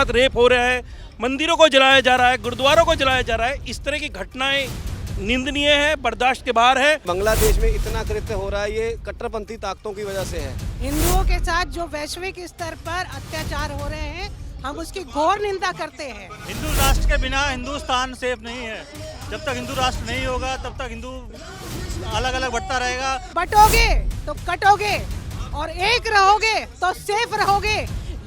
साथ रेप हो रहा है, मंदिरों को जलाया जा रहा है, गुरुद्वारों को जलाया जा रहा है। इस तरह की घटनाएं निंदनीय है, बर्दाश्त के बाहर है। बांग्लादेश में इतना कृत्य हो रहा है, ये कट्टरपंथी ताकतों की वजह से है। हिंदुओं के साथ जो वैश्विक स्तर पर अत्याचार हो रहे हैं, हम उसकी घोर निंदा करते हैं। हिंदू राष्ट्र के बिना हिंदुस्तान सेफ नहीं है। जब तक हिंदू राष्ट्र नहीं होगा तब तक हिंदू अलग अलग बढ़ता रहेगा। बटोगे तो कटोगे और एक रहोगे तो सेफ रहोगे,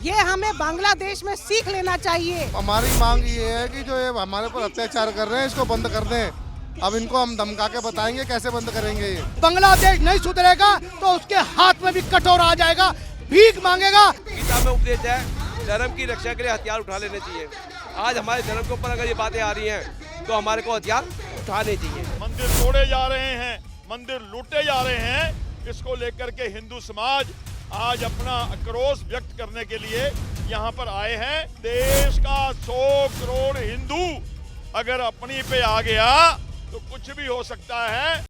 ये हमें बांग्लादेश में सीख लेना चाहिए। हमारी मांग ये है कि जो ये हमारे ऊपर अत्याचार कर रहे हैं इसको बंद कर दें। अब इनको हम धमका के बताएंगे कैसे बंद करेंगे। ये बांग्लादेश नहीं सुधरेगा तो उसके हाथ में भी कटोरा आ जाएगा, भीख मांगेगा। गीता में उपदेश है, धर्म की रक्षा के लिए हथियार उठा लेने चाहिए। आज हमारे धर्म के ऊपर अगर ये बातें आ रही हैं तो हमारे को हथियार उठाने चाहिए। मंदिर तोड़े जा रहे हैं, मंदिर लूटे जा रहे हैं, इसको लेकर के हिंदू समाज आज अपना आक्रोश व्यक्त करने के लिए यहाँ पर आए हैं। देश का 100 करोड़ हिंदू अगर अपनी पे आ गया तो कुछ भी हो सकता है।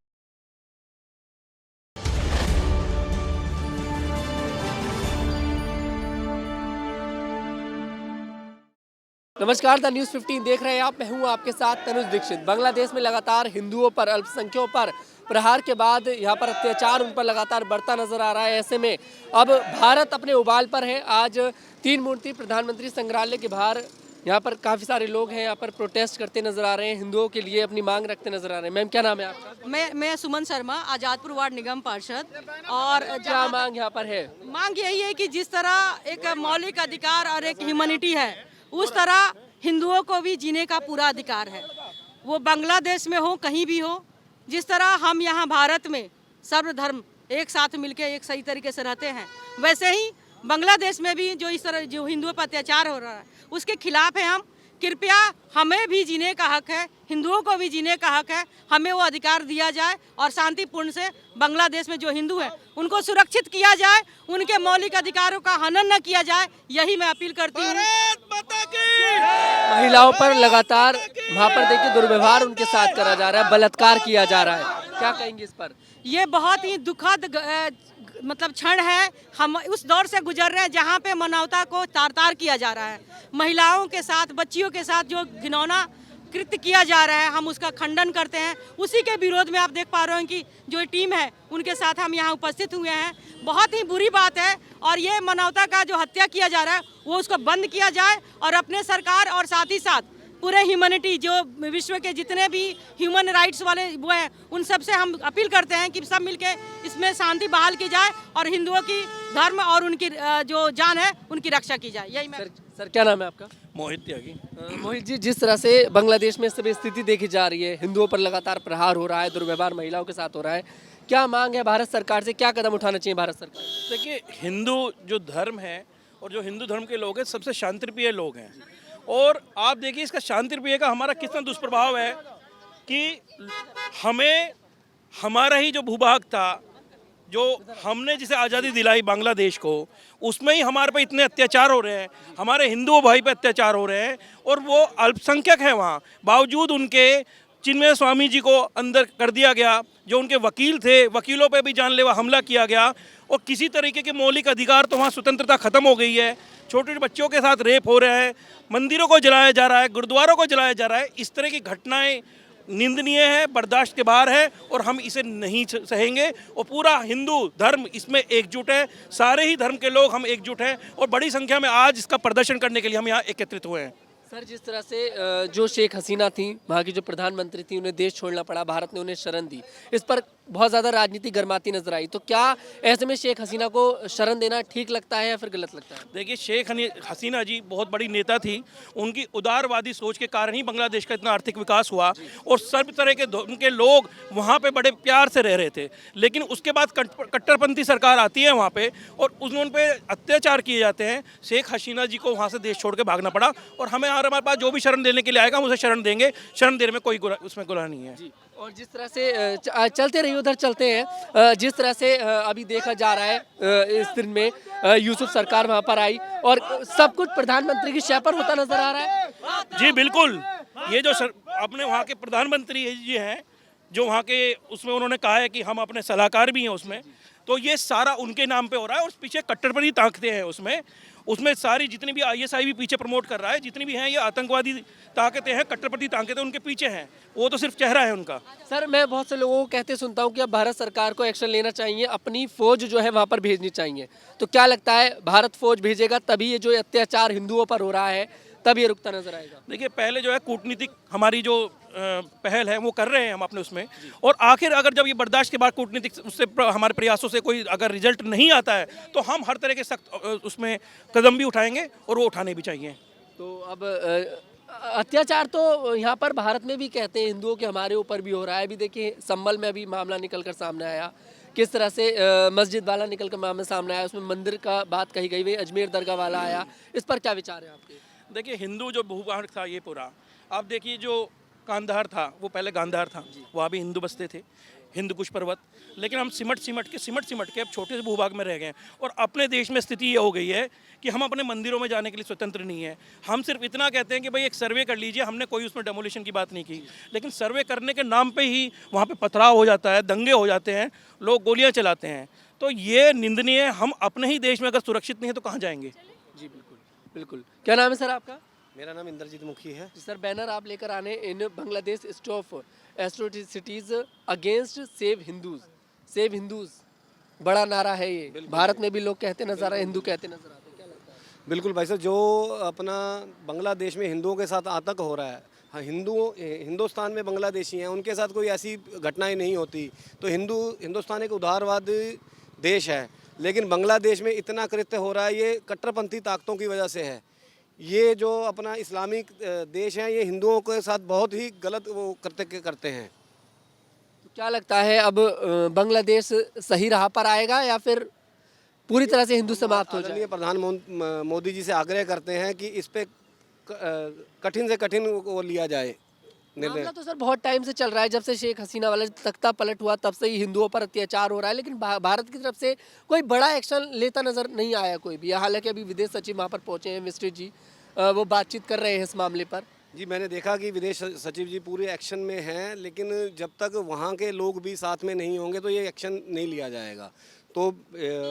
नमस्कार, द न्यूज़ 15 देख रहे हैं आप। मैं हूं आपके साथ तनुज दीक्षित। बांग्लादेश में लगातार हिंदुओं पर, अल्पसंख्यकों पर प्रहार के बाद यहाँ पर अत्याचार उन पर लगातार बढ़ता नजर आ रहा है। ऐसे में अब भारत अपने उबाल पर है। आज 3 मूर्ति प्रधानमंत्री संग्रहालय के बाहर यहाँ पर काफ़ी सारे लोग हैं, यहाँ पर प्रोटेस्ट करते नजर आ रहे हैं, हिंदुओं के लिए अपनी मांग रखते नजर आ रहे हैं। मैम, क्या नाम है आपका? मैं सुमन शर्मा, आजादपुर वार्ड निगम पार्षद। और क्या मांग यहाँ पर है? मांग यही है कि जिस तरह एक मौलिक अधिकार और एक ह्यूमैनिटी है, उस तरह हिंदुओं को भी जीने का पूरा अधिकार है। वो बांग्लादेश में हो, कहीं भी हो। जिस तरह हम यहाँ भारत में सर्वधर्म एक साथ मिलकर एक सही तरीके से रहते हैं, वैसे ही बांग्लादेश में भी जो इस तरह जो हिंदुओं पर अत्याचार हो रहा है उसके खिलाफ है हम। कृपया हमें भी जीने का हक है, हिंदुओं को भी जीने का हक है, हमें वो अधिकार दिया जाए और शांतिपूर्ण से बांग्लादेश में जो हिंदू हैं उनको सुरक्षित किया जाए, उनके मौलिक अधिकारों का हनन न किया जाए, यही मैं अपील करती हूँ। महिलाओं पर लगातार वहाँ पर देखिए दुर्व्यवहार उनके साथ करा जा रहा है, बलात्कार किया जा रहा है। क्या कहेंगे इस पर? ये बहुत ही दुखद मतलब क्षण है। हम उस दौर से गुजर रहे हैं जहाँ पे मानवता को तार तार किया जा रहा है। महिलाओं के साथ, बच्चियों के साथ जो घिनौना कृत्य किया जा रहा है, हम उसका खंडन करते हैं। उसी के विरोध में आप देख पा रहे हैं कि जो टीम है उनके साथ हम यहाँ उपस्थित हुए हैं। बहुत ही बुरी बात है और ये मानवता का जो हत्या किया जा रहा है वो उसको बंद किया जाए और अपने सरकार और साथ ही साथ पूरे ह्यूमैनिटी जो विश्व के जितने भी ह्यूमन राइट्स वाले वो हैं उन सब से हम अपील करते हैं कि सब मिलके इसमें शांति बहाल की जाए और हिंदुओं की धर्म और उनकी जो जान है उनकी रक्षा की जाए। यही मैं सर, क्या नाम है आपका? मोहित त्यागी। मोहित जी, जिस तरह से बांग्लादेश में सभी स्थिति देखी जा रही है, हिंदुओं पर लगातार प्रहार हो रहा है, दुर्व्यवहार महिलाओं के साथ हो रहा है, क्या मांग है भारत सरकार से? क्या कदम उठाना चाहिए भारत सरकार? देखिए, हिंदू जो धर्म है और जो हिंदू धर्म के लोग हैं सबसे शांतिप्रिय लोग हैं। और आप देखिए इसका शांतिप्रिय का हमारा कितना दुष्प्रभाव है कि हमें हमारा ही जो भूभाग था, जो हमने जिसे आज़ादी दिलाई बांग्लादेश को, उसमें ही हमारे पे इतने अत्याचार हो रहे हैं, हमारे हिंदू भाई पे अत्याचार हो रहे हैं और वो अल्पसंख्यक हैं वहाँ। बावजूद उनके चिन्मय स्वामी जी को अंदर कर दिया गया, जो उनके वकील थे, वकीलों पे भी जानलेवा हमला किया गया और किसी तरीके के मौलिक अधिकार तो वहाँ स्वतंत्रता खत्म हो गई है। छोटे बच्चों के साथ रेप हो रहा है, मंदिरों को जलाया जा रहा है, गुरुद्वारों को जलाया जा रहा है। इस तरह की घटनाएं निंदनीय है, बर्दाश्त के बाहर है और हम इसे नहीं सहेंगे। और पूरा हिंदू धर्म इसमें एकजुट है, सारे ही धर्म के लोग हम एकजुट हैं और बड़ी संख्या में आज इसका प्रदर्शन करने के लिए हम यहाँ एकत्रित हुए हैं। सर, जिस तरह से जो शेख हसीना थी, वहाँ की जो प्रधानमंत्री थी, उन्हें देश छोड़ना पड़ा, भारत ने उन्हें शरण दी, इस पर बहुत ज़्यादा राजनीति गर्माती नजर आई। तो क्या ऐसे में शेख हसीना को शरण देना ठीक लगता है या फिर गलत लगता है? देखिए, शेख हसीना जी बहुत बड़ी नेता थी। उनकी उदारवादी सोच के कारण ही बांग्लादेश का इतना आर्थिक विकास हुआ और सब तरह के उनके लोग वहाँ पे बड़े प्यार से रह रहे थे। लेकिन उसके बाद कट्टरपंथी सरकार आती है वहाँ पे और उन पे अत्याचार किए जाते हैं। शेख हसीना जी को वहाँ से देश छोड़ के भागना पड़ा और हमारे पास जो भी शरण देने के लिए आएगा हम उसे शरण देंगे। शरण देने में कोई उसमें गुनाह नहीं है। और जिस तरह से चलते रहिए, उधर चलते हैं। जिस तरह से अभी देखा जा रहा है, इस दिन में यूसुफ सरकार वहां पर आई और सब कुछ प्रधानमंत्री की शपथ होता नजर आ रहा है। जी बिल्कुल, ये जो अपने वहाँ के प्रधानमंत्री जी हैं, जो वहाँ के उसमें उन्होंने कहा है कि हम अपने सलाहकार भी हैं उसमें, तो ये सारा उनके नाम पे हो रहा है और पीछे कट्टरपंथी ताकतें हैं उसमें सारी जितनी भी ISI भी पीछे प्रमोट कर रहा है, जितनी भी हैं ये आतंकवादी ताकतें हैं, कट्टरपंथी ताकतें उनके पीछे हैं, वो तो सिर्फ चेहरा है उनका। सर मैं बहुत से लोगों को कहते सुनता हूँ कि अब भारत सरकार को एक्शन लेना चाहिए, अपनी फौज जो है वहाँ पर भेजनी चाहिए, तो क्या लगता है भारत फौज भेजेगा तभी ये जो अत्याचार हिंदुओं पर हो रहा है तब ये रुकता नजर आएगा? देखिए पहले जो है कूटनीतिक हमारी जो पहल है वो कर रहे हैं हम अपने उसमें, और आखिर अगर जब ये बर्दाश्त के बाद कूटनीतिक उससे हमारे प्रयासों से कोई अगर रिजल्ट नहीं आता है तो हम हर तरह के सख्त उसमें कदम भी उठाएंगे और वो उठाने भी चाहिए। तो अब अत्याचार तो यहाँ पर भारत में भी कहते हैं हिंदुओं के हमारे ऊपर भी हो रहा है। अभी देखिए संभल में अभी मामला निकल कर सामने आया, किस तरह से मस्जिद वाला निकल कर मामला सामने आया, उसमें मंदिर का बात कही गई, वही अजमेर दरगाह वाला आया, इस पर क्या विचार है आपके? देखिए हिंदू जो भूभाग था ये पूरा, आप देखिए जो कांधार था वो पहले गांधार था, वहाँ भी हिंदू बसते थे, हिंदू कुश पर्वत, लेकिन हम सिमट के अब छोटे से भूभाग में रह गए हैं और अपने देश में स्थिति ये हो गई है कि हम अपने मंदिरों में जाने के लिए स्वतंत्र नहीं है। हम सिर्फ इतना कहते हैं कि भाई एक सर्वे कर लीजिए, हमने कोई उसमें डेमोलिशन की बात नहीं की, लेकिन सर्वे करने के नाम पे ही वहाँ पे पथराव हो जाता है, दंगे हो जाते हैं, लोग गोलियाँ चलाते हैं, तो ये निंदनीय। हम अपने ही देश में अगर सुरक्षित नहीं है तो कहाँ जाएंगे? जी बिल्कुल बिल्कुल। क्या नाम है सर आपका? मेरा नाम इंद्रजीत मुखी है। सर बैनर आप लेकर आने in Bangladesh stop atrocities against save Hindus, बड़ा नारा है ये, भारत में भी लोग कहते नजर आ रहे हैं, हिंदू कहते नजर आते हैं, क्या लगता है? बिल्कुल भाई साहब, जो अपना बांग्लादेश में हिंदुओं के साथ आतंक हो रहा है, हाँ हिंदुस्तान में बांग्लादेशी हैं उनके साथ कोई ऐसी घटनाएं नहीं होती, तो हिंदुस्तान एक उदारवाद देश है, लेकिन बांग्लादेश में इतना कृत्य हो रहा है ये कट्टरपंथी ताकतों की वजह से है। ये जो अपना इस्लामिक देश है ये हिंदुओं के साथ बहुत ही गलत वो कृत्य करते हैं। तो क्या लगता है अब बांग्लादेश सही राह पर आएगा या फिर पूरी तरह से हिंदू समाप्त हो जाए? प्रधानमंत्री मोदी जी से आग्रह करते हैं कि इस पे कठिन से कठिन वो लिया जाए निर्णय। मामला तो सर बहुत टाइम से चल रहा है, जब से शेख हसीना वाला तख्ता पलट हुआ तब से ही हिंदुओं पर अत्याचार हो रहा है, लेकिन भारत की तरफ से कोई बड़ा एक्शन लेता नजर नहीं आया कोई भी। हालांकि अभी विदेश सचिव वहाँ पर पहुंचे हैं, मिस्टर जी, वो बातचीत कर रहे हैं इस मामले पर। जी मैंने देखा कि विदेश सचिव जी पूरे एक्शन में हैं, लेकिन जब तक वहाँ के लोग भी साथ में नहीं होंगे तो ये एक्शन नहीं लिया जाएगा। तो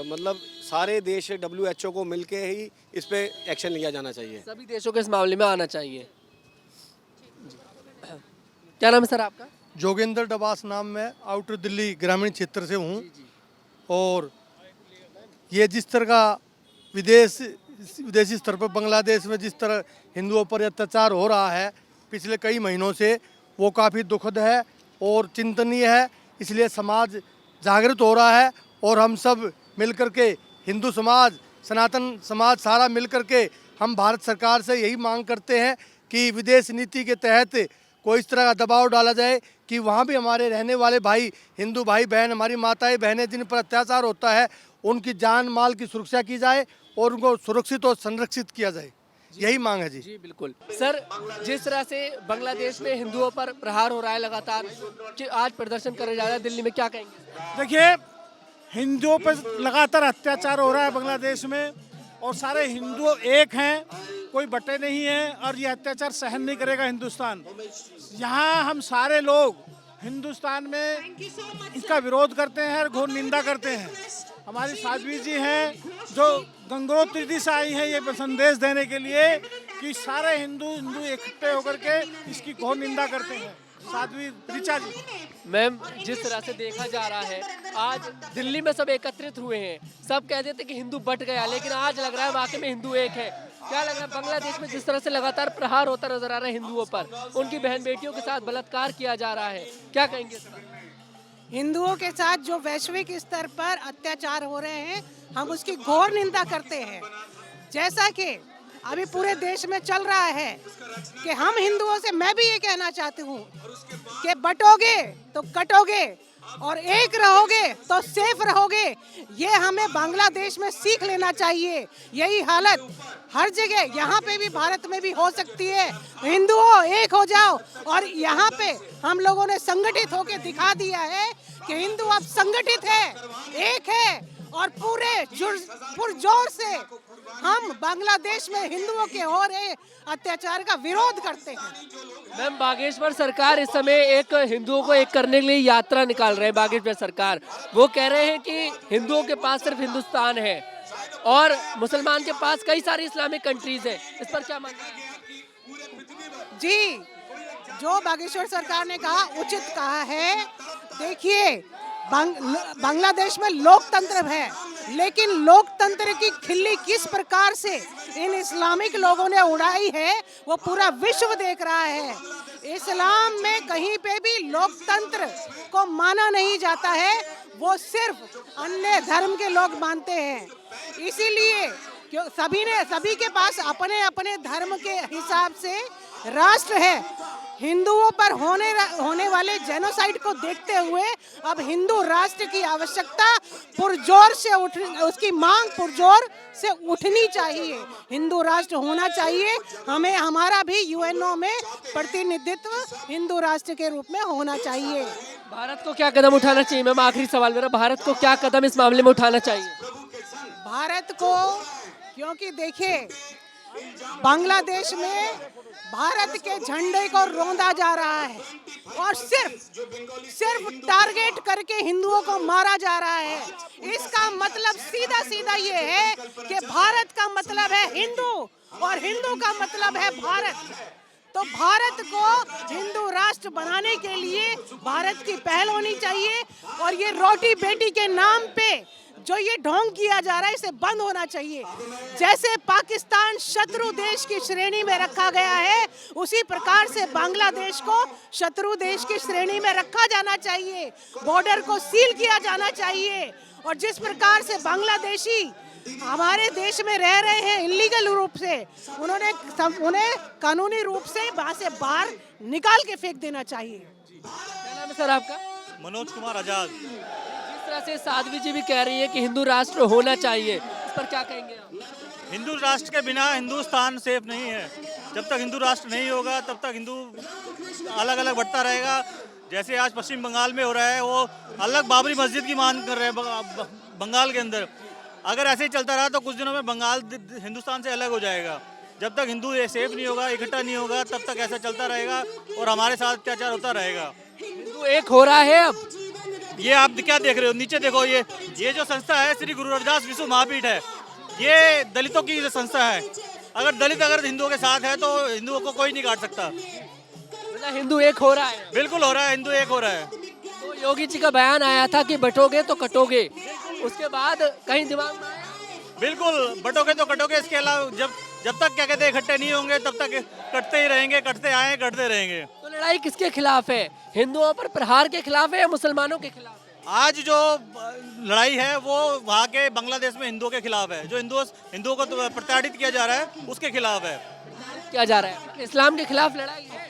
मतलब सारे देश WHO को मिलके ही इस पे एक्शन लिया जाना चाहिए, सभी देशों को इस मामले में आना चाहिए। क्या नाम है सर आपका? जोगेंद्र डबास नाम में आउटर दिल्ली ग्रामीण क्षेत्र से हूँ। और ये जिस तरह का विदेशी स्तर पर बांग्लादेश में जिस तरह हिंदुओं पर अत्याचार हो रहा है पिछले कई महीनों से, वो काफ़ी दुखद है और चिंतनीय है। इसलिए समाज जागृत हो रहा है और हम सब मिलकर के, हिंदू समाज, सनातन समाज सारा मिलकर के हम भारत सरकार से यही मांग करते हैं कि विदेश नीति के तहत कोई इस तरह का दबाव डाला जाए कि वहाँ भी हमारे रहने वाले भाई, हिंदू भाई बहन, हमारी माताएं बहनें जिन पर अत्याचार होता है, उनकी जान माल की सुरक्षा की जाए और उनको सुरक्षित और संरक्षित किया जाए, यही मांग है। जी बिल्कुल सर, जिस तरह से बांग्लादेश में हिंदुओं पर प्रहार हो रहा है लगातार, कि आज प्रदर्शन करने जा रहा है दिल्ली में, क्या कहेंगे? देखिए हिंदुओं पर लगातार अत्याचार हो रहा है बांग्लादेश में और सारे हिंदू एक हैं, कोई बटे नहीं हैं और ये अत्याचार सहन नहीं करेगा हिंदुस्तान। यहाँ हम सारे लोग हिंदुस्तान में इसका विरोध करते हैं और घोर निंदा करते हैं। हमारी साध्वी जी हैं जो गंगोत्री से आई हैं ये संदेश देने के लिए कि सारे हिंदू इकट्ठे होकर के इसकी घोर निंदा करते हैं। साध्वी ऋचा जी। मैम, जिस तरह से देखा जा रहा है आज दिल्ली में सब एकत्रित हुए हैं, सब कहते थे कि हिंदू बट गया, लेकिन आज लग रहा है वाकई में हिंदू एक है। क्या लग रहा है बांग्लादेश में जिस तरह से लगातार प्रहार होता नजर आ रहा है हिंदुओं पर, उनकी बहन बेटियों के साथ बलात्कार किया जा रहा है, क्या कहेंगे इस पर? हिंदुओं के साथ जो वैश्विक स्तर पर अत्याचार हो रहे हैं हम उसकी घोर निंदा करते हैं। जैसा कि अभी पूरे देश में चल रहा है कि हम हिंदुओं से, मैं भी ये कहना चाहती हूँ कि बटोगे तो कटोगे और एक रहोगे तो सेफ रहोगे। ये हमें बांग्लादेश में सीख लेना चाहिए। यही हालत हर जगह, यहाँ पे भी, भारत में भी हो सकती है। हिंदुओं एक हो जाओ। और यहाँ पे हम लोगों ने संगठित होकर दिखा दिया है कि हिंदू अब संगठित है, एक है और पूरे पुरजोर से हम बांग्लादेश में हिंदुओं के हो रहे अत्याचार का विरोध करते हैं। मैम, बागेश्वर सरकार इस समय एक हिंदुओं को एक करने के लिए यात्रा निकाल रहे हैं। बागेश्वर सरकार वो कह रहे हैं कि हिंदुओं के पास सिर्फ हिंदुस्तान है और मुसलमान के पास कई सारी इस्लामिक कंट्रीज है। इस पर क्या मानना है? जी, जो बागेश्वर सरकार ने कहा उचित कहा है। देखिए, बांग्लादेश में लोकतंत्र है, लेकिन लोकतंत्र की खिल्ली किस प्रकार से इन इस्लामिक लोगों ने उड़ाई है वो पूरा विश्व देख रहा है। इस्लाम में कहीं पे भी लोकतंत्र को माना नहीं जाता है, वो सिर्फ अन्य धर्म के लोग मानते हैं। इसीलिए क्यों सभी के पास अपने अपने धर्म के हिसाब से राष्ट्र है। हिंदुओं पर होने वाले जेनोसाइड को देखते हुए अब हिंदू राष्ट्र की आवश्यकता पुरजोर से उसकी मांग पुरजोर से उठनी चाहिए। हिंदू राष्ट्र होना चाहिए। हमें हमारा भी यूएनओ में प्रतिनिधित्व हिंदू राष्ट्र के रूप में होना चाहिए। भारत को क्या कदम उठाना चाहिए? मैम, आखिरी सवाल मेरा, भारत को क्या कदम इस मामले में उठाना चाहिए? भारत को, क्योंकि देखिए बांग्लादेश में भारत के झंडे को रौंदा जा रहा है और सिर्फ टारगेट करके हिंदुओं को मारा जा रहा है। इसका मतलब सीधा सीधा ये है कि भारत का मतलब है हिंदू और हिंदू का मतलब है भारत। तो भारत को हिंदू राष्ट्र बनाने के लिए भारत की पहल होनी चाहिए और ये रोटी बेटी के नाम पे जो ये ढोंग किया जा रहा है इसे बंद होना चाहिए। जैसे पाकिस्तान शत्रु देश की श्रेणी में रखा गया है, उसी प्रकार से बांग्लादेश को शत्रु देश की श्रेणी में रखा जाना चाहिए। बॉर्डर को सील किया जाना चाहिए और जिस प्रकार से बांग्लादेशी हमारे देश में रह रहे हैं इलीगल रूप से, उन्हें कानूनी रूप से वहां से बाहर निकाल के फेंक देना चाहिए। क्या नाम है सर आपका? मनोज कुमार आजाद। जिस तरह से साध्वी जी भी कह रही है कि हिंदू राष्ट्र होना चाहिए, इस पर क्या कहेंगे आप? हिंदू राष्ट्र के बिना हिंदुस्तान सेफ नहीं है। जब तक हिंदू राष्ट्र नहीं होगा तब तक हिंदू अलग अलग बढ़ता रहेगा। जैसे आज पश्चिम बंगाल में हो रहा है, वो अलग बाबरी मस्जिद की मांग कर रहे हैं बंगाल के अंदर। अगर ऐसे ही चलता रहा तो कुछ दिनों में बंगाल हिंदुस्तान से अलग हो जाएगा। जब तक हिंदू सेफ नहीं होगा, इकट्ठा नहीं होगा, तब तक ऐसा चलता रहेगा और हमारे साथ अत्याचार होता रहेगा। हिंदू एक हो रहा है अब। ये आप क्या देख रहे हो नीचे देखो, ये जो संस्था है श्री गुरु रविदास विश्व महापीठ है, ये दलितों की संस्था है। अगर दलित हिंदुओं के साथ है तो हिंदुओं को कोई नहीं काट सकता। मतलब हिंदू एक हो रहा है। बिल्कुल हो रहा है, हिंदू एक हो रहा है। तो योगी जी का बयान आया था कि बटोगे तो कटोगे, उसके बाद कहीं दिमाग में आया? बिल्कुल, बटोगे तो कटोगे। इसके अलावा जब तक क्या कहते हैं इकट्ठे नहीं होंगे तब तक कटते ही रहेंगे, कटते आए कटते रहेंगे। तो लड़ाई किसके खिलाफ है? हिंदुओं पर प्रहार के खिलाफ है या मुसलमानों के खिलाफ है? आज जो लड़ाई है वो वहाँ के बांग्लादेश में हिंदुओं के खिलाफ है। जो हिंदुओं को प्रताड़ित किया जा रहा है उसके खिलाफ है। किया जा रहा है इस्लाम के खिलाफ लड़ाई है।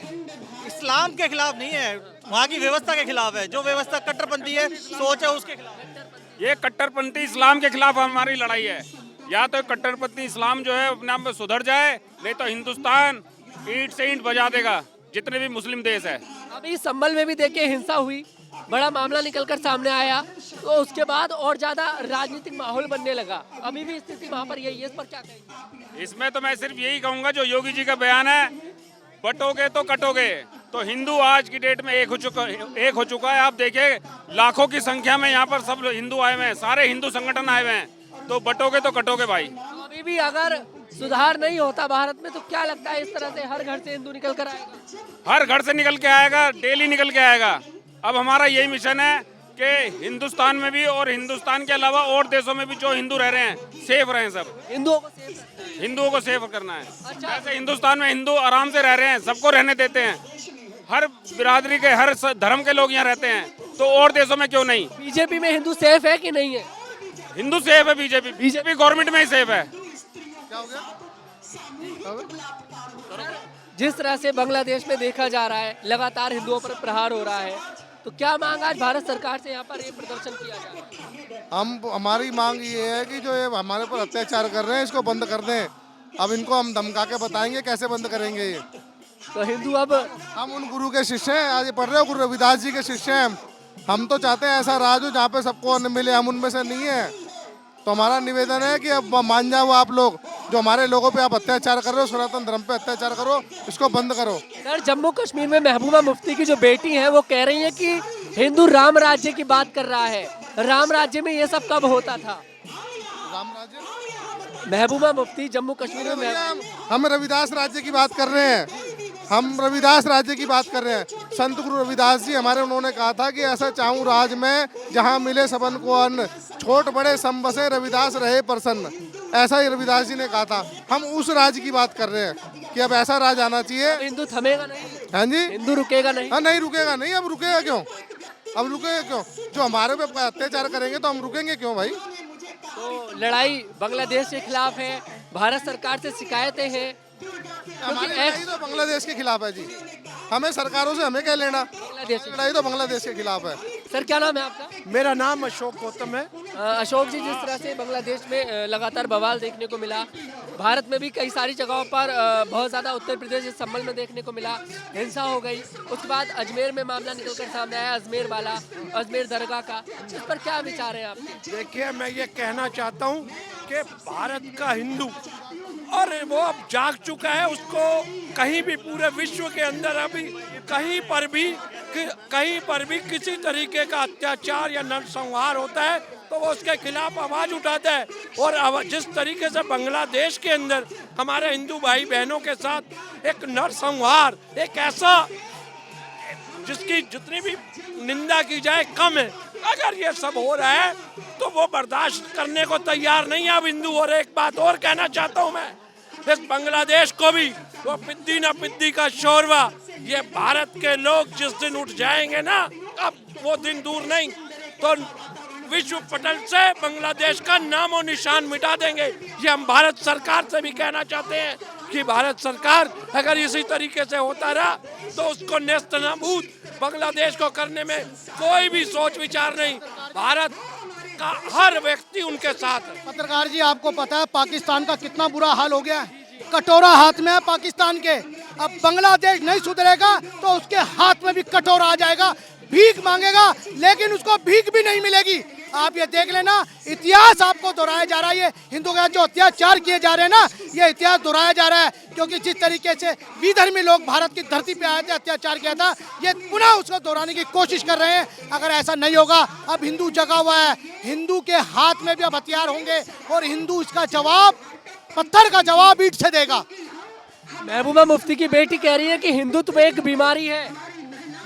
इस्लाम के खिलाफ नहीं है, वहाँ की व्यवस्था के खिलाफ है। जो व्यवस्था कट्टरपंथी है, सोच है, उसके खिलाफ। ये कट्टरपंथी इस्लाम के खिलाफ हमारी लड़ाई है। या तो कट्टरपंथी इस्लाम जो है अपने आप में सुधर जाए, नहीं तो हिंदुस्तान ईंट से ईंट बजा देगा, जितने भी मुस्लिम देश है। अभी संभल में भी देखिए हिंसा हुई, बड़ा मामला निकलकर सामने आया, तो उसके बाद और ज्यादा राजनीतिक माहौल बनने लगा। अभी भी स्थिति वहाँ पर यही है, इस पर क्या कहेंगे? इसमें तो मैं सिर्फ यही कहूँगा जो योगी जी का बयान है, बटोगे तो कटोगे। तो हिंदू आज की डेट में एक हो चुका है। आप देखिए लाखों की संख्या में यहाँ पर सब हिंदू आए हुए हैं, सारे हिंदू संगठन आए हुए हैं। तो बटोगे तो कटोगे भाई। तो अभी भी अगर सुधार नहीं होता भारत में तो क्या लगता है इस तरह से हर घर से हिंदू निकल कर आएगा? हर घर से निकल के आएगा, डेली निकल के आएगा। अब हमारा यही मिशन है कि हिंदुस्तान में भी और हिंदुस्तान के अलावा और देशों में भी जो हिंदू रह रहे हैं सेफ रहें। सब हिंदुओं को सेफ करना है। अच्छा। जैसे हिंदुस्तान में हिंदू आराम से रह रहे हैं, सबको रहने देते हैं, हर बिरादरी के हर धर्म के लोग यहाँ रहते हैं, तो और देशों में क्यों नहीं? बीजेपी में हिंदू सेफ है कि नहीं है? हिंदू सेफ है। बीजेपी गवर्नमेंट में ही सेफ है। जिस तरह से बांग्लादेश में देखा जा रहा है लगातार हिंदुओं पर प्रहार हो रहा है, तो क्या मांग आज भारत सरकार से यहाँ पर ये प्रदर्शन किया जा रहा है? हमारी मांग ये है कि जो ये हमारे पर अत्याचार कर रहे हैं इसको बंद कर दें। अब इनको हम धमका के बताएंगे कैसे बंद करेंगे ये। तो हिंदू अब हम उन गुरु के शिष्य हैं, आज ये पढ़ रहे हो, गुरु रविदास जी के शिष्य हैं। हम तो चाहते हैं ऐसा राज हो जहाँ पे सबको अन्न मिले, हम उनमें से नहीं है। तो हमारा निवेदन है कि अब मान जाओ आप लोग, जो हमारे लोगों पे आप अत्याचार कर रहे हो, सनातन धर्म पे अत्याचार करो, इसको बंद करो। सर, जम्मू कश्मीर में महबूबा मुफ्ती की जो बेटी है वो कह रही है कि हिंदू राम राज्य की बात कर रहा है। राम राज्य में ये सब कब होता था? राम राज्य, महबूबा मुफ्ती जम्मू कश्मीर में हम रविदास राज्य की बात कर रहे हैं, हम रविदास राज्य की बात कर रहे हैं। संत गुरु रविदास जी हमारे, उन्होंने कहा था कि ऐसा चाहूँ राज में जहाँ मिले सबन को अन्न, छोट बड़े सम बसे रविदास रहे प्रसन्न। ऐसा ही रविदास जी ने कहा था। हम उस राज की बात कर रहे हैं कि अब ऐसा राज आना चाहिए। हिंदू थमेगा नहीं? हाँ जी, हिंदू रुकेगा नहीं? हाँ, नहीं रुकेगा नहीं। अब रुकेगा क्यों? अब रुकेगा क्यों? जो हमारे पे अत्याचार करेंगे तो हम रुकेंगे क्यों भाई? तो लड़ाई बांग्लादेश के खिलाफ है, भारत सरकार से शिकायतें हैं। हमारी लड़ाई तो बांग्लादेश के खिलाफ है जी। हमें सरकारों से हमें क्या लेना? लड़ाई तो बांग्लादेश के खिलाफ है। सर, क्या नाम है आपका? मेरा नाम अशोक गौतम है। अशोक जी, जिस तरह से बांग्लादेश में लगातार बवाल देखने को मिला, भारत में भी कई सारी जगहों पर बहुत ज़्यादा, उत्तर प्रदेश इस संबल में देखने को मिला, हिंसा हो गई। उसके बाद अजमेर में मामला निकलकर सामने आया, अजमेर वाला, अजमेर दरगाह का। इस पर क्या विचार है आपके? देखिए, मैं ये कहना चाहता हूँ कि भारत का हिंदू और वो अब जाग चुका है। उसको कहीं भी पूरे विश्व के अंदर अभी कहीं पर भी किसी तरीके का अत्याचार या नरसंहार होता है तो वो उसके खिलाफ आवाज़ उठाता है। और जिस तरीके से बांग्लादेश के अंदर हमारे हिंदू भाई बहनों के साथ एक नरसंहार, एक ऐसा जिसकी जितनी भी निंदा की जाए कम है, अगर ये सब हो रहा है तो वो बर्दाश्त करने को तैयार नहीं है अब हिंदू। और एक बात और कहना चाहता हूँ मैं, इस बांग्लादेश को भी वो पिद्दी ना पिद्दी का शोरवा, ये भारत के लोग जिस दिन उठ जाएंगे ना, अब वो दिन दूर नहीं, तो विश्व पटल से बांग्लादेश का नामो निशान मिटा देंगे। ये हम भारत सरकार से भी कहना चाहते हैं कि भारत सरकार अगर इसी तरीके से होता रहा तो उसको नेस्त नाबूद बांग्लादेश को करने में कोई भी सोच विचार नहीं। भारत का हर व्यक्ति उनके साथ है। पत्रकार जी, आपको पता है पाकिस्तान का कितना बुरा हाल हो गया है? कटोरा हाथ में है पाकिस्तान के। अब बांग्लादेश नहीं सुधरेगा तो उसके हाथ में भी कटोरा आ जाएगा, भीख मांगेगा, लेकिन उसको भीख भी नहीं मिलेगी। आप ये देख लेना, इतिहास आपको दोहराया जा रहा है। ये हिंदू के जो अत्याचार किए जा रहे हैं ना, ये इतिहास दोहराया जा रहा है, क्योंकि जिस तरीके से विधर्मी लोग भारत की धरती पे आए थे, अत्याचार किया था, ये पुनः उसको दोहराने की कोशिश कर रहे हैं। अगर ऐसा नहीं होगा, अब हिंदू जगा हुआ है, हिंदू के हाथ में भी अब हथियार होंगे और हिंदू इसका जवाब, पत्थर का जवाब ईंट से देगा। महबूबा मुफ्ती की बेटी कह रही है कि हिंदुत्व एक बीमारी है।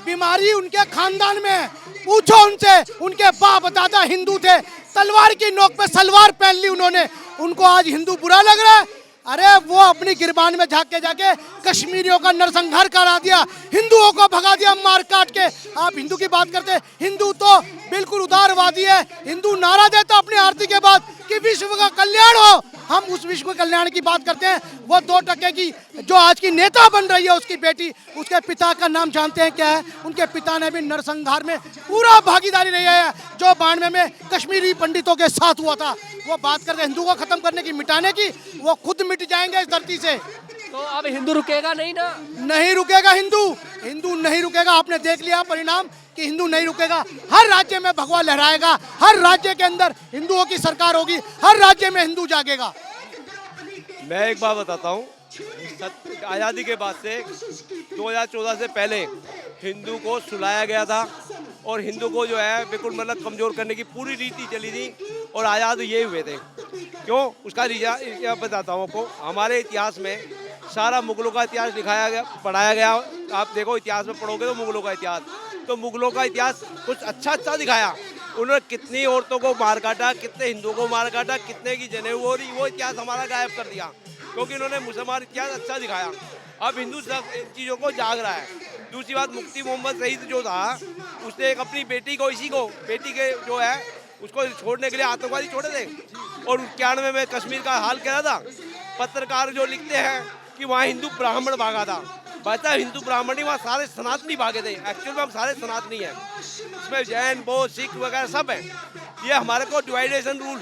बीमारी उनके खानदान में है, पूछो उनसे। उनके बाप दादा हिंदू थे, तलवार की नोक पे सलवार पहन ली उन्होंने, उनको आज हिंदू बुरा लग रहा है? अरे वो अपनी गिरबान में झाँक के जाके कश्मीरियों का नरसंहार करा दिया, हिंदुओं को भगा दिया मार काट के। आप हिंदू की बात करते, हिंदू तो बिल्कुल उदारवादी है। हिंदू नारा देता अपनी आरती के बाद कि विश्व का कल्याण हो। हम उस विश्व कल्याण की बात करते हैं। वो 2% की जो आज की नेता बन रही है, उसकी बेटी, उसके पिता का नाम जानते हैं क्या है? उनके पिता ने भी नरसंहार में पूरा भागीदारी रही है, जो 92 में कश्मीरी पंडितों के साथ हुआ था। वो बात करते हिंदू को खत्म करने की, मिटाने की, वो खुद मिट जाएंगे इस धरती से। तो अब हिंदू रुकेगा नहीं ना? नहीं रुकेगा हिंदू, हिंदू नहीं रुकेगा। आपने देख लिया परिणाम कि हिंदू नहीं रुकेगा। हर राज्य में भगवा लहराएगा, हर राज्य के अंदर हिंदुओं की सरकार होगी, हर राज्य में हिंदू जागेगा। मैं एक बात बताता हूँ, आज़ादी के बाद से 2014 से पहले हिंदू को सुलाया गया था और हिंदू को जो है बिल्कुल मतलब कमज़ोर करने की पूरी रीति चली थी और आज़ाद ये हुए थे। क्यों? उसका रीज़न बताता हूँ आपको। हमारे इतिहास में सारा मुगलों का इतिहास दिखाया गया, पढ़ाया गया। आप देखो इतिहास में पढ़ोगे तो मुगलों का इतिहास, तो मुगलों का इतिहास कुछ अच्छा दिखाया। उन्होंने कितनी औरतों को मार काटा, कितने हिंदुओं को मार काटा, कितने की जनेऊ हो रही, वो इतिहास हमारा गायब कर दिया, क्योंकि इन्होंने मुसलमान इतिहास अच्छा दिखाया। अब हिंदू सब इन चीज़ों को जाग रहा है। दूसरी बात, मुफ्ती मोहम्मद शहीद जो था, उसने एक अपनी बेटी के जो है उसको छोड़ने के लिए आतंकवादी छोड़े थे। और 91 में कश्मीर का हाल क्या था, पत्रकार जो लिखते हैं कि वहाँ हिंदू ब्राह्मण भागा था। बता हिंदू ब्राह्मण नहीं, वहाँ सारे सनातनी भागे थे। एक्चुअल में हम सारे सनातनी हैं, इसमें जैन, बौद्ध, सिख वगैरह सब हैं। ये हमारे को डिवाइडेशन रूल,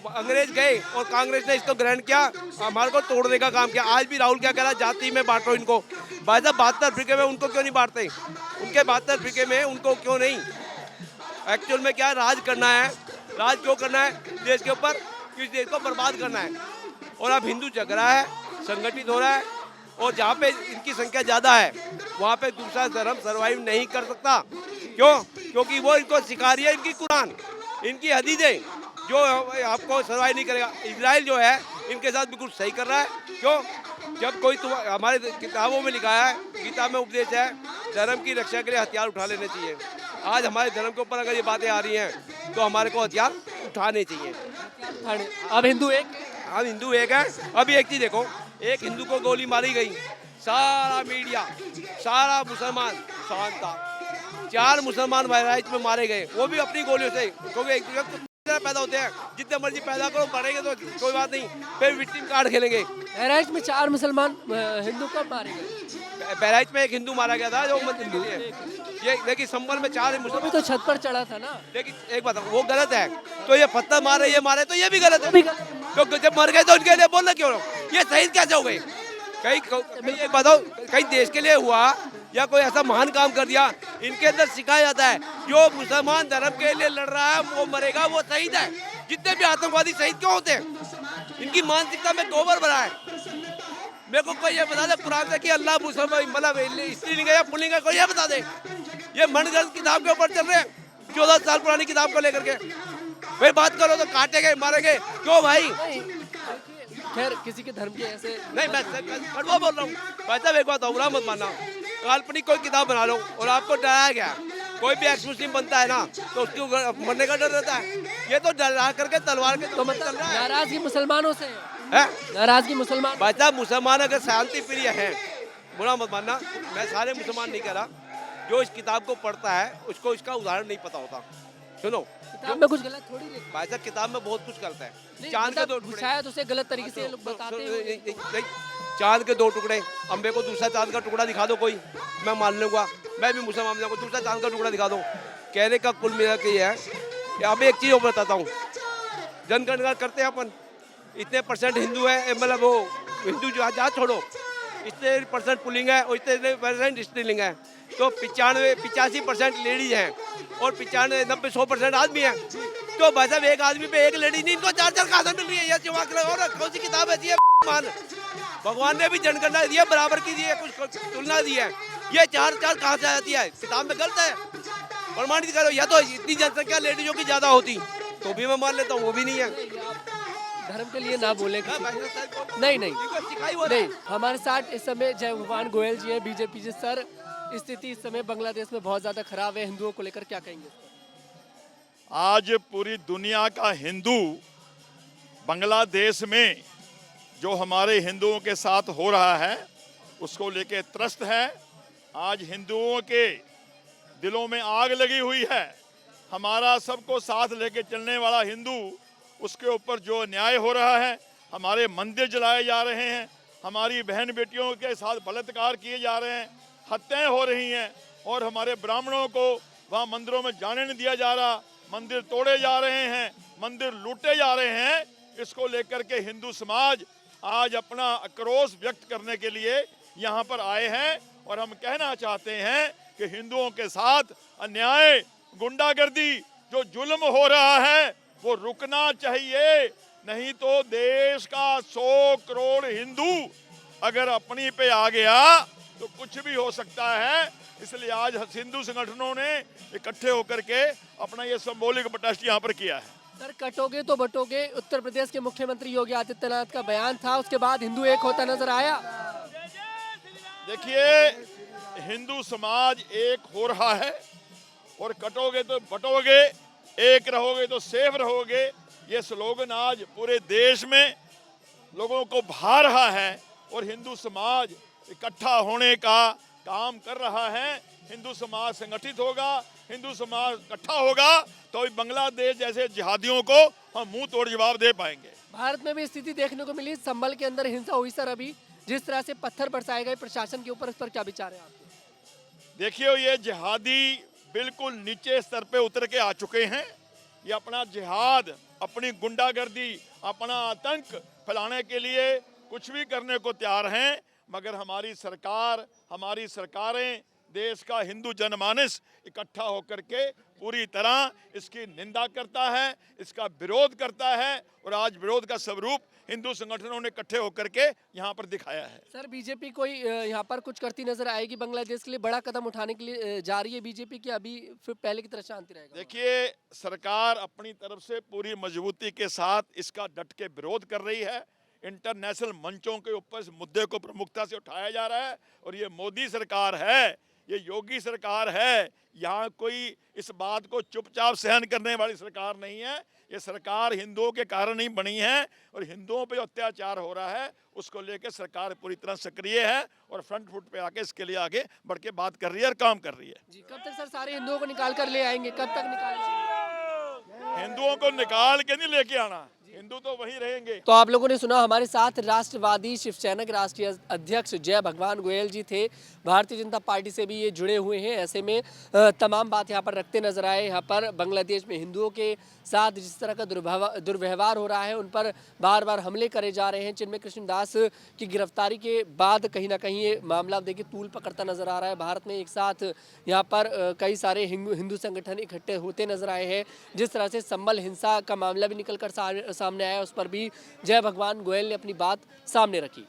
अंग्रेज गए और कांग्रेस ने इसको ग्रहण किया, हमारे को तोड़ने का काम किया। आज भी राहुल क्या कह रहा है, जाति में बांटो इनको। भाई साहब 72 फिरके में उनको क्यों नहीं बांटते? उनके 72 फिरके में उनको क्यों नहीं? एक्चुअल में क्या राज करना है, राज क्यों करना है देश के ऊपर, किस देश को बर्बाद करना है। और अब हिंदू जग रहा है, संगठित हो रहा है, और जहाँ पे इनकी संख्या ज़्यादा है वहाँ पे दूसरा धर्म सर्वाइव नहीं कर सकता। क्यों? क्योंकि वो इनको सिखा रही है इनकी कुरान, इनकी हदीसें, जो आपको सर्वाइव नहीं करेगा। इजराइल जो है इनके साथ बिल्कुल सही कर रहा है। क्यों? जब कोई हमारे किताबों में लिखा है, गीता में उपदेश है, धर्म की रक्षा के लिए हथियार उठा लेने चाहिए। आज हमारे धर्म के ऊपर अगर ये बातें आ रही हैं तो हमारे को हथियार उठाने चाहिए। अब हिंदू एक, हम हिंदू एक हैं। अभी एक चीज़ देखो, एक हिंदू को गोली मारी गई, सारा मीडिया, सारा मुसलमान शांत था। 4 मुसलमान बहराइच में मारे गए, वो भी अपनी गोलियों से, क्योंकि एक पैदा होते हैं, जितने मर्जी पैदा करो, बढ़ेंगे तो कोई बात नहीं, फिर विक्टिम कार्ड खेलेंगे। बहराइच में 4 मुसलमान हिंदू कब मारे गए? बहराइच में एक हिंदू मारा गया था, जो हिंदू है। ये देखिए संबल में 4 मुसलमान, तो छत पर चढ़ा था ना। लेकिन एक बात वो गलत है, तो ये पत्थर मारे, ये मारे, तो ये भी गलत है। तो जब मर गए तो उनके लिए बोलना क्यों? ये शहीद कैसे हो गए? कहीं बताओ, कहीं देश के लिए हुआ या कोई ऐसा महान काम कर दिया? इनके अंदर सिखाया जाता है जो मुसलमान धर्म के लिए लड़ रहा है वो मरेगा, वो शहीद है। जितने भी आतंकवादी शहीद क्यों होते हैं? इनकी मानसिकता में गोबर भरा है। मेरे को कोई ये बता दे कुरान से कि अल्लाह मुसलमान मतलब स्त्रीलिंग है या पुल्लिंग है, कोई ये बता दे। ये मनगढ़ंत किताब के ऊपर चल रहे हैं, 14 साल पुरानी किताब को लेकर के। भाई बात करो तो काटेंगे, मारेंगे, क्यों भाई? खैर किसी के धर्म के ऐसे नहीं, मैं कड़वा बोल रहा हूँ भाई साहब। एक बात बुरा मत मानना, काल्पनिक कोई किताब बना लो और आपको डराया गया, कोई भी एक्स मुस्लिम बनता है ना तो उसको मरने का डर रहता है। ये तो डरा करके तलवार के तो मतलब नाराजगी मुसलमानों से है। नाराजगी मुसलमान, भाई साहब मुसलमान अगर शांति प्रिय है, बुरा मत मानना, मैं सारे मुसलमान नहीं कह रहा, जो इस किताब को पढ़ता है उसको इसका उदाहरण नहीं पता होता। सुनो, किताब में कुछ गलत थोड़ी लिखा भाई साहब किताब में बहुत कुछ गलत है। है। चांद के 2 टुकड़े, शायद उसे गलत तरीके से लोग बताते हैं। चांद के 2 टुकड़े, अम्बे को दूसरा चांद का टुकड़ा दिखा दो कोई, मैं मान लूंगा, मैं भी मुसलमान को दूसरा चांद का टुकड़ा दिखा दो। कहने का कुल मिला के ये है कि अब एक चीज़ और बताता हूँ, जनगणना करते हैं अपन, इतने % हिंदू है, मतलब वो हिंदू जो जहाँ छोड़ो, इतने % पुलिंग है और इतने % स्त्रीलिंग है, तो 85% लेडीज हैं और 90-100% आदमी हैं। तो भाई साहब एक आदमी पे एक लेडीज नहीं, इनको 4 कहाँ से मिल रही है? ये दिमाग लगाओ ना, कौन सी किताब ऐसी है? भगवान ने भी जनगणना दी है, बराबर की दी है, कुछ तुलना दी है, ये 4 कहाँ से आती है? किताब में गलत है, प्रमाणित करो। या तो इतनी जनसंख्या लेडीजों की ज्यादा होती तो भी मैं मान लेता हूँ, वो भी नहीं है। धर्म के लिए ना बोले नहीं। हमारे साथ इस समय जय भगवान गोयल जी हैं, बीजेपी जी। सर, स्थिति इस समय बांग्लादेश में बहुत ज्यादा खराब है, हिंदुओं को लेकर क्या कहेंगे? आज पूरी दुनिया का हिंदू बांग्लादेश में जो हमारे हिंदुओं के साथ हो रहा है उसको लेके त्रस्त है। आज हिंदुओं के दिलों में आग लगी हुई है। हमारा सबको साथ लेके चलने वाला हिंदू, उसके ऊपर जो अन्याय हो रहा है, हमारे मंदिर जलाए जा रहे हैं, हमारी बहन बेटियों के साथ बलात्कार किए जा रहे हैं, हत्याएं हो रही हैं, और हमारे ब्राह्मणों को वहाँ मंदिरों में जाने नहीं दिया जा रहा, मंदिर तोड़े जा रहे हैं, मंदिर लूटे जा रहे हैं। इसको लेकर के हिंदू समाज आज अपना आक्रोश व्यक्त करने के लिए यहाँ पर आए हैं, और हम कहना चाहते हैं कि हिंदुओं के साथ अन्याय, गुंडागर्दी, जो जुल्म हो रहा है वो रुकना चाहिए। नहीं तो देश का 100 करोड़ हिंदू अगर अपनी पे आ गया तो कुछ भी हो सकता है। इसलिए आज हिंदू संगठनों ने इकट्ठे होकर के अपना ये सिंबॉलिक प्रोटेस्ट यहाँ पर किया है। सर, कटोगे तो बटोगे, उत्तर प्रदेश के मुख्यमंत्री योगी आदित्यनाथ का बयान था, उसके बाद हिंदू एक होता नजर आया। देखिए, हिंदू समाज एक हो रहा है, और कटोगे तो बटोगे, एक रहोगे तो सेफ रहोगे, ये स्लोगन आज पूरे देश में लोगों को भा रहा है, और हिंदू समाज इकट्ठा होने का काम कर रहा है। हिंदू समाज संगठित होगा, हिंदू समाज इकट्ठा होगा, तो बांग्लादेश जैसे जिहादियों को हम मुंह तोड़ जवाब दे पाएंगे। भारत में भी स्थिति देखने को मिली, संभल के अंदर हिंसा हुई। सर, अभी जिस तरह से पत्थर बरसाए गए प्रशासन के ऊपर, इस पर क्या विचार है आपके? देखिए, ये जिहादी बिल्कुल नीचे स्तर पे उतर के आ चुके हैं। ये अपना जिहाद, अपनी गुंडागर्दी, अपना आतंक फैलाने के लिए कुछ भी करने को तैयार हैं, मगर हमारी सरकार, हमारी सरकारें देश का हिंदू जनमानस इकट्ठा होकर के पूरी तरह इसकी निंदा करता है, इसका विरोध करता है और आज विरोध का स्वरूप हिंदू संगठनों ने इकट्ठे होकर के यहाँ पर दिखाया है। सर बीजेपी कोई यहाँ पर कुछ करती नजर आएगी? बांग्लादेश के लिए बड़ा कदम उठाने के लिए जा रही है बीजेपी की, अभी फिर पहले की तरह शांति रहेगा? देखिए, सरकार अपनी तरफ से पूरी मजबूती के साथ इसका डट के विरोध कर रही है। इंटरनेशनल मंचों के ऊपर इस मुद्दे को प्रमुखता से उठाया जा रहा है और ये मोदी सरकार है, ये योगी सरकार है। यहाँ कोई इस बात को चुपचाप सहन करने वाली सरकार नहीं है। ये सरकार हिंदुओं के कारण ही बनी है और हिंदुओं पे जो अत्याचार हो रहा है उसको लेकर सरकार पूरी तरह सक्रिय है और फ्रंट फुट पे आके इसके लिए आगे बढ़ के बात कर रही है और काम कर रही है। जी, कब तक सर सारे हिंदुओं को निकाल कर ले आएंगे? कब तक निकालेंगे? हिंदुओं को निकाल के नहीं लेके आना, हिंदू तो वहीं रहेंगे। तो आप लोगों ने सुना, हमारे साथ राष्ट्रवादी शिवसेना के राष्ट्रीय अध्यक्ष जय भगवान गोयल जी थे। भारतीय जनता पार्टी से भी ये जुड़े हुए हैं। ऐसे में तमाम बात यहाँ पर रखते नजर आए। यहाँ पर बांग्लादेश में हिंदुओं के साथ जिस तरह का दुर्व्यवहार हो रहा है, उन पर बार बार हमले करे जा रहे हैं। चिन्मय कृष्णदास की गिरफ्तारी के बाद कहीं ना कहीं ये मामला देखिए तूल पकड़ता नजर आ रहा है। भारत में एक साथ यहाँ पर कई सारे हिंदू संगठन इकट्ठे होते नजर आए हैं। जिस तरह से संभल हिंसा का मामला भी निकल कर सामने आया, उस पर भी जय भगवान गोयल ने अपनी बात सामने रखी।